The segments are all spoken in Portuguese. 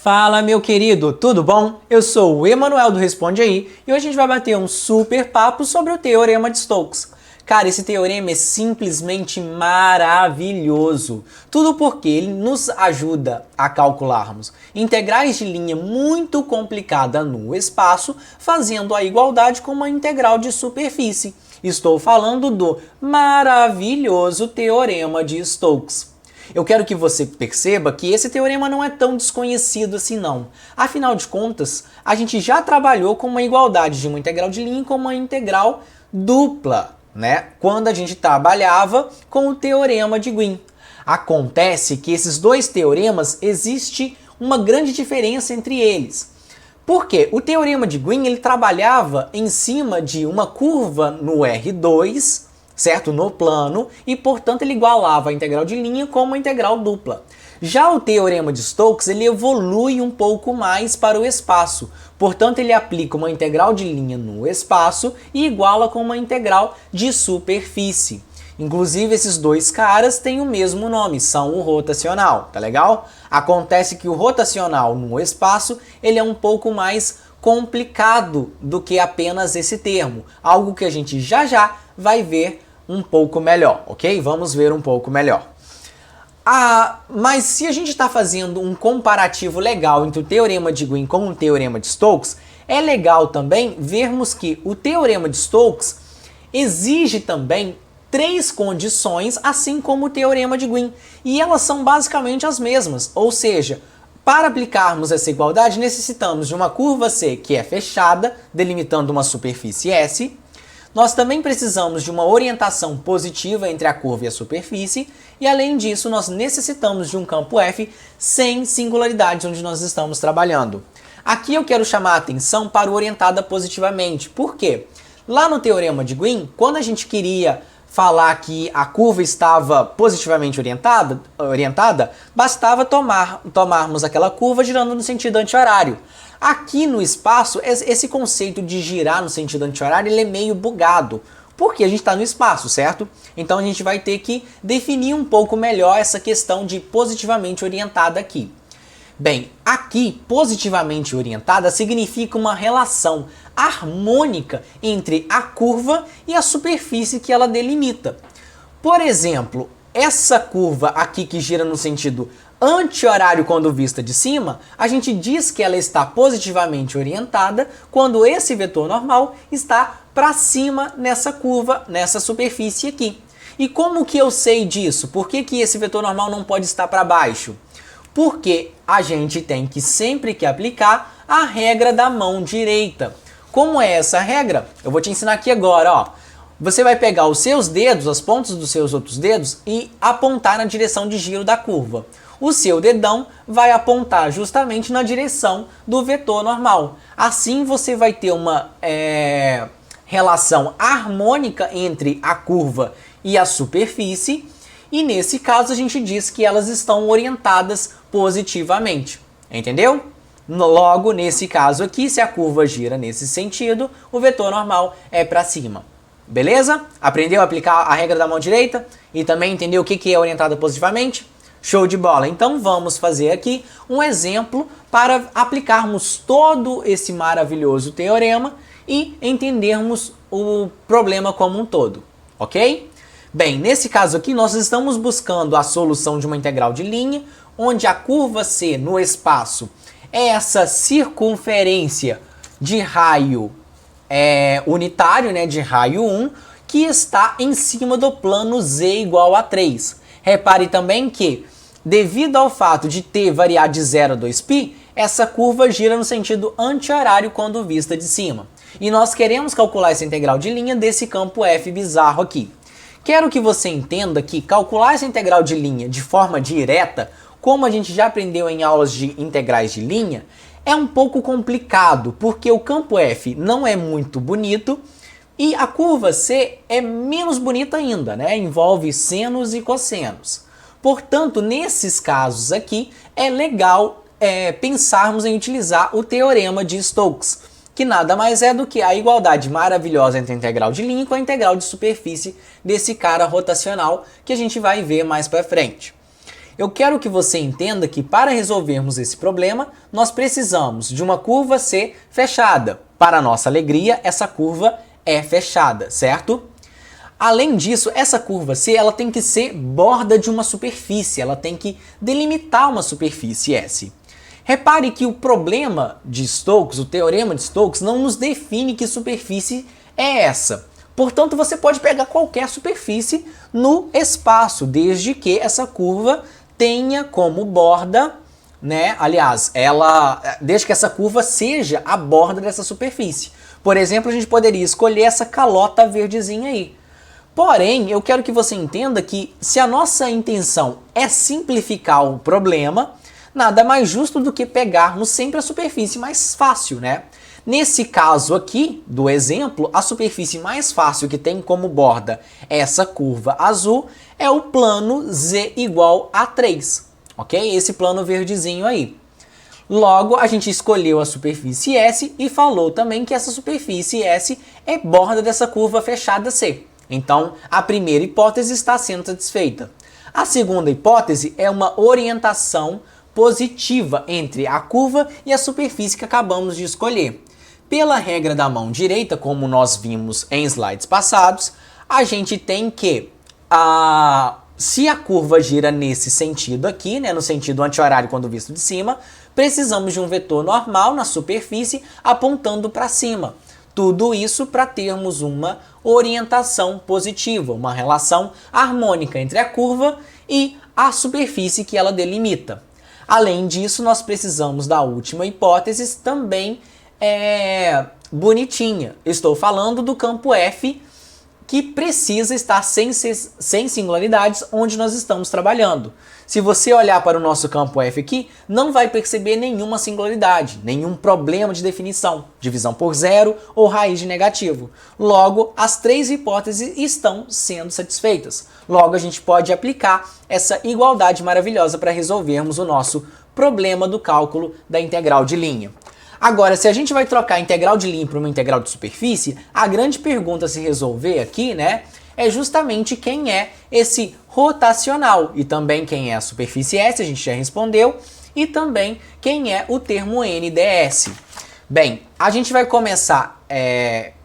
Fala, meu querido, tudo bom? Eu sou o Emanuel do Responde Aí e hoje a gente vai bater um super papo sobre o Teorema de Stokes. Cara, esse teorema é simplesmente maravilhoso. Tudo porque ele nos ajuda a calcularmos integrais de linha muito complicada no espaço, fazendo a igualdade com uma integral de superfície. Estou falando do maravilhoso Teorema de Stokes. Eu quero que você perceba que esse teorema não é tão desconhecido assim não. Afinal de contas, a gente já trabalhou com uma igualdade de uma integral de linha com uma integral dupla, né? Quando a gente trabalhava com o teorema de Green. Acontece que esses dois teoremas existe uma grande diferença entre eles. Por quê? O teorema de Green ele trabalhava em cima de uma curva no R2, certo? No plano, e portanto ele igualava a integral de linha com uma integral dupla. Já o teorema de Stokes ele evolui um pouco mais para o espaço, portanto ele aplica uma integral de linha no espaço e iguala com uma integral de superfície. Inclusive esses dois caras têm o mesmo nome, são o rotacional, tá legal? Acontece que o rotacional no espaço ele é um pouco mais complicado do que apenas esse termo, algo que a gente já vai ver um pouco melhor, ok? Vamos ver um pouco melhor. Mas se a gente está fazendo um comparativo legal entre o teorema de Green com o teorema de Stokes, é legal também vermos que o teorema de Stokes exige também três condições, assim como o teorema de Green, e elas são basicamente as mesmas, ou seja, para aplicarmos essa igualdade necessitamos de uma curva C que é fechada, delimitando uma superfície S. Nós também precisamos de uma orientação positiva entre a curva e a superfície, e além disso nós necessitamos de um campo F sem singularidades onde nós estamos trabalhando. Aqui eu quero chamar a atenção para o orientada positivamente. Por quê? Lá no teorema de Green, quando a gente queria falar que a curva estava positivamente orientada, bastava tomarmos aquela curva girando no sentido anti-horário. Aqui no espaço, esse conceito de girar no sentido anti-horário ele é meio bugado, porque a gente está no espaço, certo? Então a gente vai ter que definir um pouco melhor essa questão de positivamente orientada aqui. Bem, aqui, positivamente orientada significa uma relação harmônica entre a curva e a superfície que ela delimita. Por exemplo, essa curva aqui que gira no sentido anti-horário quando vista de cima, a gente diz que ela está positivamente orientada quando esse vetor normal está para cima nessa curva, nessa superfície aqui. E como que eu sei disso? Por que esse vetor normal não pode estar para baixo? Porque a gente tem que sempre que aplicar a regra da mão direita. Como é essa regra? Eu vou te ensinar aqui agora, ó. Você vai pegar os seus dedos, as pontas dos seus outros dedos e apontar na direção de giro da curva. O seu dedão vai apontar justamente na direção do vetor normal. Assim você vai ter uma relação harmônica entre a curva e a superfície, e nesse caso a gente diz que elas estão orientadas positivamente. Entendeu? Logo, nesse caso aqui, se a curva gira nesse sentido, o vetor normal é para cima. Beleza? Aprendeu a aplicar a regra da mão direita? E também entendeu o que é orientada positivamente? Show de bola! Então vamos fazer aqui um exemplo para aplicarmos todo esse maravilhoso teorema e entendermos o problema como um todo, ok? Bem, nesse caso aqui nós estamos buscando a solução de uma integral de linha, onde a curva C no espaço é essa circunferência de raio unitário, né, de raio 1, que está em cima do plano Z igual a 3. Repare também que, devido ao fato de t variar de 0 a 2π, essa curva gira no sentido anti-horário quando vista de cima. E nós queremos calcular essa integral de linha desse campo F bizarro aqui. Quero que você entenda que calcular essa integral de linha de forma direta, como a gente já aprendeu em aulas de integrais de linha, é um pouco complicado, porque o campo F não é muito bonito e a curva C é menos bonita ainda, né? Envolve senos e cossenos. Portanto, nesses casos aqui, é legal pensarmos em utilizar o teorema de Stokes, que nada mais é do que a igualdade maravilhosa entre a integral de linha com a integral de superfície desse cara rotacional que a gente vai ver mais para frente. eu quero que você entenda que para resolvermos esse problema, nós precisamos de uma curva C fechada. Para nossa alegria, essa curva é fechada, certo? Além disso, essa curva C ela tem que ser borda de uma superfície, ela tem que delimitar uma superfície S. Repare que o problema de Stokes, o teorema de Stokes, não nos define que superfície é essa. Portanto, você pode pegar qualquer superfície no espaço, desde que essa curva tenha como borda, né? Aliás, desde que essa curva seja a borda dessa superfície. Por exemplo, a gente poderia escolher essa calota verdezinha aí. Porém, eu quero que você entenda que se a nossa intenção é simplificar o problema, nada mais justo do que pegarmos sempre a superfície mais fácil, né? Nesse caso aqui, do exemplo, a superfície mais fácil que tem como borda essa curva azul é o plano Z igual a 3, ok? Esse plano verdezinho aí. Logo, a gente escolheu a superfície S e falou também que essa superfície S é borda dessa curva fechada C. Então, a primeira hipótese está sendo satisfeita. A segunda hipótese é uma orientação positiva entre a curva e a superfície que acabamos de escolher. Pela regra da mão direita, como nós vimos em slides passados, a gente tem que, se a curva gira nesse sentido aqui, né, no sentido anti-horário quando visto de cima, precisamos de um vetor normal na superfície apontando para cima. Tudo isso para termos uma orientação positiva, uma relação harmônica entre a curva e a superfície que ela delimita. Além disso, nós precisamos da última hipótese também bonitinha. Estou falando do campo F, que precisa estar sem singularidades onde nós estamos trabalhando. Se você olhar para o nosso campo F aqui, não vai perceber nenhuma singularidade, nenhum problema de definição, divisão por zero ou raiz de negativo. Logo, as três hipóteses estão sendo satisfeitas. Logo, a gente pode aplicar essa igualdade maravilhosa para resolvermos o nosso problema do cálculo da integral de linha. Agora, se a gente vai trocar a integral de linha para uma integral de superfície, a grande pergunta a se resolver aqui, né, é justamente quem é esse rotacional e também quem é a superfície S, a gente já respondeu, e também quem é o termo NDS. Bem, a gente vai começar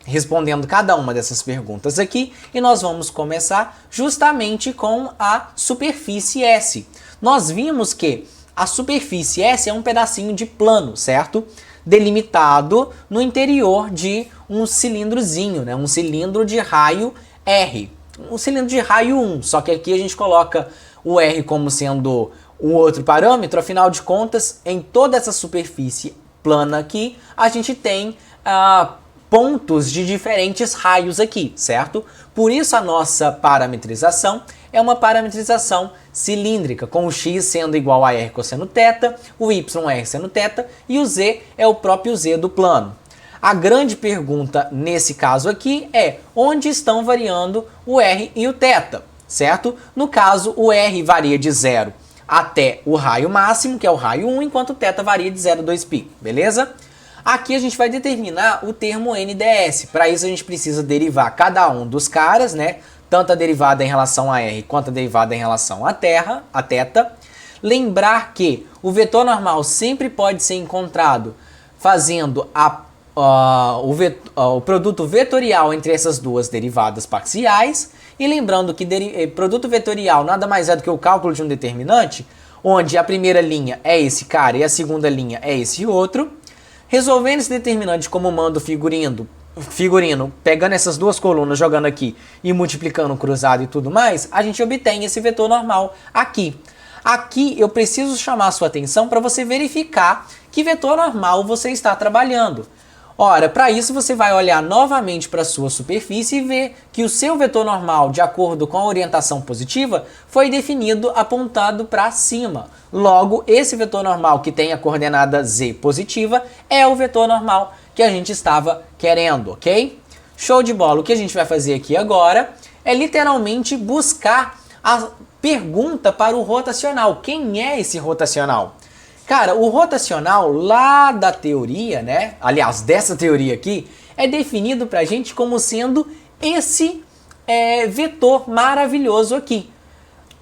respondendo cada uma dessas perguntas aqui e nós vamos começar justamente com a superfície S. Nós vimos que a superfície S é um pedacinho de plano, certo? Delimitado no interior de um cilindrozinho, né? Um cilindro de raio R. Um cilindro de raio 1, só que aqui a gente coloca o R como sendo um outro parâmetro, afinal de contas, em toda essa superfície plana aqui, a gente tem pontos de diferentes raios aqui, certo? Por isso a nossa parametrização é uma parametrização cilíndrica, com o x sendo igual a r cosseno θ, o y r seno θ e o z é o próprio z do plano. A grande pergunta nesse caso aqui é onde estão variando o r e o θ, certo? No caso, o r varia de 0 até o raio máximo, que é o raio 1, enquanto o θ varia de 0 a 2π, beleza? Aqui a gente vai determinar o termo NDS. Para isso a gente precisa derivar cada um dos caras, né? Tanto a derivada em relação a R quanto a derivada em relação a θ. Lembrar que o vetor normal sempre pode ser encontrado fazendo o produto vetorial entre essas duas derivadas parciais. E lembrando que produto vetorial nada mais é do que o cálculo de um determinante, onde a primeira linha é esse cara e a segunda linha é esse outro. Resolvendo esse determinante como manda o figurino, pegando essas duas colunas, jogando aqui e multiplicando cruzado e tudo mais, a gente obtém esse vetor normal aqui. Aqui eu preciso chamar a sua atenção para você verificar que vetor normal você está trabalhando. Ora, para isso você vai olhar novamente para a sua superfície e ver que o seu vetor normal, de acordo com a orientação positiva, foi definido apontado para cima. Logo, esse vetor normal que tem a coordenada z positiva é o vetor normal que a gente estava querendo, ok? Show de bola! O que a gente vai fazer aqui agora é literalmente buscar a pergunta para o rotacional. Quem é esse rotacional? Cara, o rotacional lá da teoria, né? Aliás, dessa teoria aqui, é definido pra gente como sendo esse vetor maravilhoso aqui.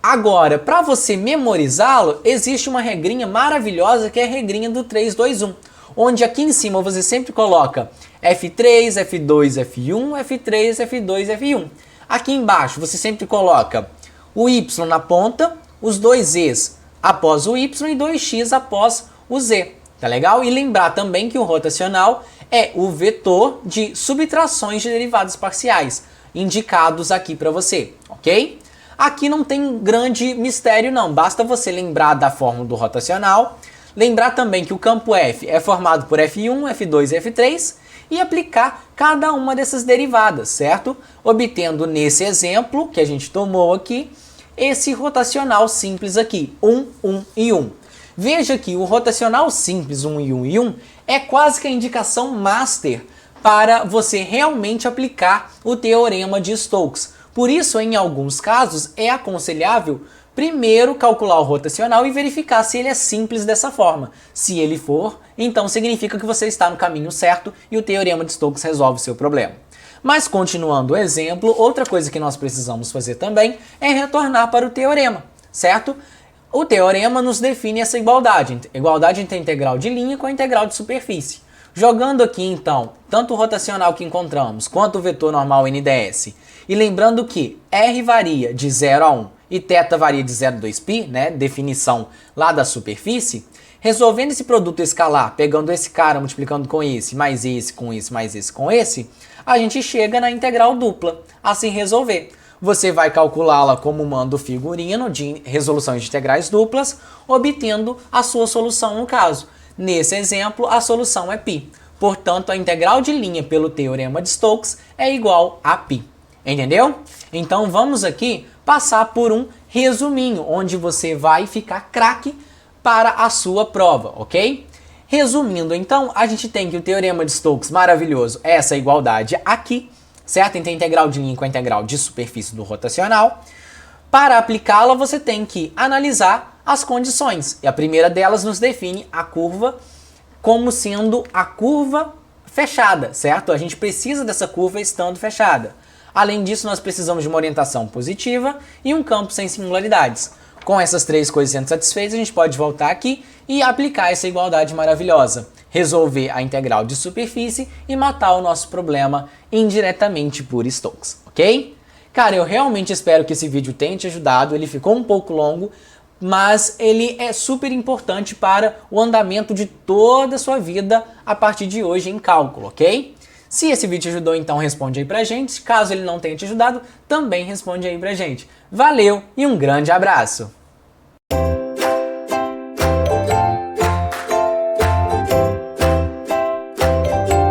Agora, para você memorizá-lo, existe uma regrinha maravilhosa que é a regrinha do 3, 2, 1. Onde aqui em cima você sempre coloca F3, F2, F1, F3, F2, F1. Aqui embaixo você sempre coloca o Y na ponta, os dois Z's após o Y e 2X após o Z. Tá legal? E lembrar também que o rotacional é o vetor de subtrações de derivadas parciais, indicados aqui para você, ok? Aqui não tem grande mistério não, basta você lembrar da fórmula do rotacional, lembrar também que o campo F é formado por F1, F2 e F3 e aplicar cada uma dessas derivadas, certo? Obtendo nesse exemplo que a gente tomou aqui, esse rotacional simples aqui, 1, 1 e 1. Veja que o rotacional simples 1 e 1 e 1 é quase que a indicação master para você realmente aplicar o teorema de Stokes. Por isso, em alguns casos, é aconselhável primeiro calcular o rotacional e verificar se ele é simples dessa forma. Se ele for, então significa que você está no caminho certo e o teorema de Stokes resolve o seu problema. Mas continuando o exemplo, outra coisa que nós precisamos fazer também é retornar para o teorema, certo? O teorema nos define essa igualdade entre a integral de linha com a integral de superfície. Jogando aqui então, tanto o rotacional que encontramos quanto o vetor normal NDS, e lembrando que R varia de 0 a 1 e θ varia de 0 a 2π, né, definição lá da superfície, resolvendo esse produto escalar, pegando esse cara, multiplicando com esse, mais esse, com esse, mais esse, com esse, a gente chega na integral dupla, assim resolver. Você vai calculá-la como manda o figurino de resolução de integrais duplas, obtendo a sua solução no caso. Nesse exemplo, a solução é π. Portanto, a integral de linha pelo teorema de Stokes é igual a π. Entendeu? Então vamos aqui passar por um resuminho, onde você vai ficar craque para a sua prova, ok? Resumindo então, a gente tem que o teorema de Stokes maravilhoso é essa igualdade aqui, certo? Entre a integral de linha com a integral de superfície do rotacional. Para aplicá-la, você tem que analisar as condições. E a primeira delas nos define a curva como sendo a curva fechada, certo? A gente precisa dessa curva estando fechada. Além disso, nós precisamos de uma orientação positiva e um campo sem singularidades. Com essas três coisas sendo satisfeitas, a gente pode voltar aqui e aplicar essa igualdade maravilhosa. Resolver a integral de superfície e matar o nosso problema indiretamente por Stokes, ok? Cara, eu realmente espero que esse vídeo tenha te ajudado. Ele ficou um pouco longo, mas ele é super importante para o andamento de toda a sua vida a partir de hoje em cálculo, ok? Se esse vídeo te ajudou, então responde aí pra gente. Caso ele não tenha te ajudado, também responde aí pra gente. Valeu e um grande abraço!